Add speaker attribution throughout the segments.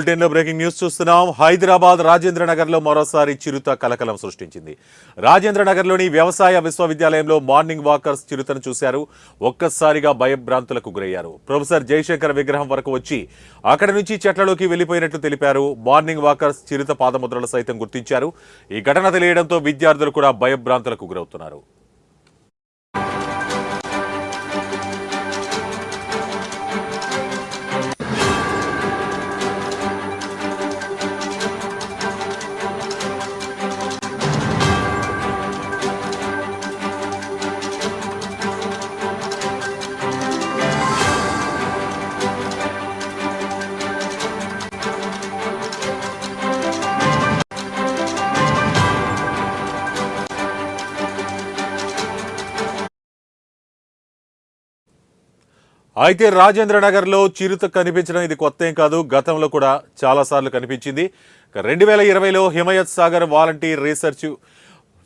Speaker 1: బులెటిన్లో breaking news చూస్తున్నాం. హైదరాబాద్ రాజేంద్ర నగర్లో మరోసారి చిరుత కలకలం సృష్టించింది. రాజేంద్ర నగర్లోని వ్యవసాయ విశ్వవిద్యాలయంలో మార్నింగ్ వాకర్స్ చిరుతను చూశారు. ఒక్కసారిగా భయభ్రాంతులకు గురయ్యారు. ప్రొఫెసర్ జయశంకర్ విగ్రహం వరకు వచ్చి అక్కడి నుంచి చెట్లలోకి వెళ్లిపోయినట్లు తెలిపారు. మార్నింగ్ వాకర్స్ చిరుత పాదముద్రలు సైతం గుర్తించారు. ఈ ఘటన తెలియడంతో విద్యార్థులు కూడా భయభ్రాంతులకు గురవుతున్నారు. అయితే రాజేంద్ర నగర్లో చిరుత కనిపించడం ఇది కొత్త ఏం కాదు. గతంలో కూడా చాలాసార్లు కనిపించింది. 2020లో హిమయత్ సాగర్ వాలంటీర్ రీసెర్చ్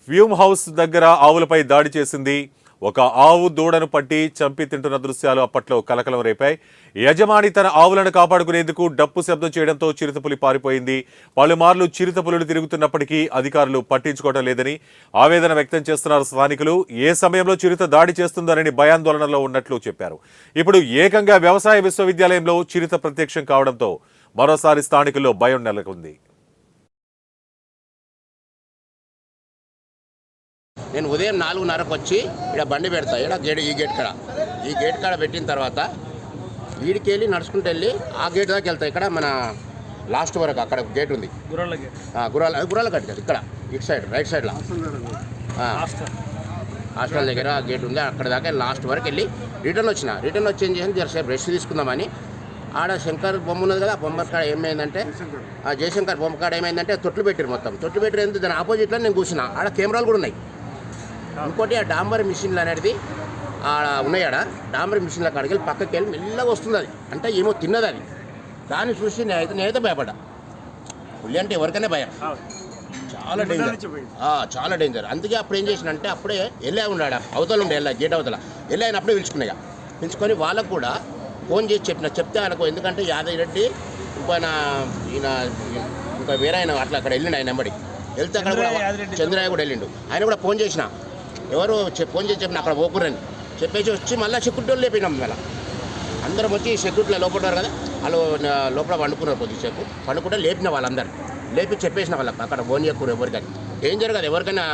Speaker 1: వ్యూమ్ హౌస్ దగ్గర ఆవులపై దాడి చేసింది. ఒక ఆవు దూడను పట్టి చంపి తింటున్న దృశ్యాలు అప్పట్లో కలకలం రేపాయి. యజమాని తన ఆవులను కాపాడుకునేందుకు డప్పు శబ్దం చేయడంతో చిరుతపులి పారిపోయింది. పలుమార్లు చిరుతపులులు తిరుగుతున్నప్పటికీ అధికారులు పట్టించుకోవడం లేదని ఆవేదన వ్యక్తం చేస్తున్నారు స్థానికులు. ఏ సమయంలో చిరుత దాడి చేస్తుందోనని భయాందోళనలో ఉన్నట్లు చెప్పారు. ఇప్పుడు ఏకంగా వ్యవసాయ విశ్వవిద్యాలయంలో చిరుత ప్రత్యక్షం కావడంతో మరోసారి స్థానికుల్లో భయం నెలకొంది.
Speaker 2: నేను ఉదయం 4:30కు వచ్చి ఇక్కడ బండి పెడతా. ఇక్కడ ఈ గేట్ కాడ పెట్టిన తర్వాత వీడికి వెళ్ళి నడుచుకుంటూ వెళ్ళి ఆ గేట్ దాకా వెళ్తా. ఇక్కడ మన లాస్ట్ వరకు అక్కడ గేట్ ఉంది, గుర్రాల గట్టు కదా, ఇక్కడ ఇటు సైడ్ రైట్ సైడ్లో హాస్టల్ దగ్గర గేట్ ఉంది. అక్కడ దాకా లాస్ట్ వరకు వెళ్ళి రిటర్న్ వచ్చి ఏం చేసి జరసేపు రెస్ట్ తీసుకుందామని ఆడ శంకర్ బొమ్మ ఉన్నది కదా, ఆ బొమ్మ కాడ ఏమైందంటే ఆ జయశంకర్ బొమ్మ కాడ ఏమైందంటే తొట్లు పెట్టారు. మొత్తం తొట్లు పెట్టిన దాని ఆపోజిట్లో నేను కూర్చున్నా. ఆడ కెమెరాలు కూడా ఉన్నాయి. ఇంకోటి ఆ డాంబర్ మిషన్లు అనేది ఆడ ఉన్నాయి. ఆడ డాంబర్ మిషన్ల కాడికి వెళ్ళి పక్కకి వెళ్ళి మెల్లగా వస్తుంది. అది అంటే ఏమో తిన్నది. అది దాన్ని చూసి నేనైతే భయపడ్డా. పులి అంటే ఎవరికైనా భయం, చాలా డేంజర్. అందుకే అప్పుడు ఏం చేసిన అంటే అప్పుడే వెళ్ళా ఉన్నాడు, అవతల ఉండే గేట్ అవతల వెళ్ళాయని అప్పుడే పిలుచుకొని వాళ్ళకు కూడా ఫోన్ చేసి చెప్తే ఆయనకు, ఎందుకంటే యాదవ్ రెడ్డి ఇంకా వేరే ఆయన అట్లా అక్కడ వెళ్ళిండు. ఆయన వెంబడి వెళ్తే అక్కడ కూడా చంద్రయ్య కూడా వెళ్ళిండు. ఆయన కూడా ఫోన్ చేసిన, ఎవరు ఫోన్ చేసి చెప్పిన అక్కడ పోకురని చెప్పేసి వచ్చి మళ్ళీ సెక్యూరిటీ లేపినాం. మళ్ళీ అందరం వచ్చి సెక్యూరిటీలో లోపడ్డారు కదా, వాళ్ళు లోపల పండుకున్నారు. కొద్దిసేపు పండుకుంటే లేపిన వాళ్ళందరూ లేపి చెప్పేసిన వాళ్ళకి అక్కడ ఫోన్ చేయకూడదు ఎవరికైనా, డేంజర్ కదా ఎవరికైనా.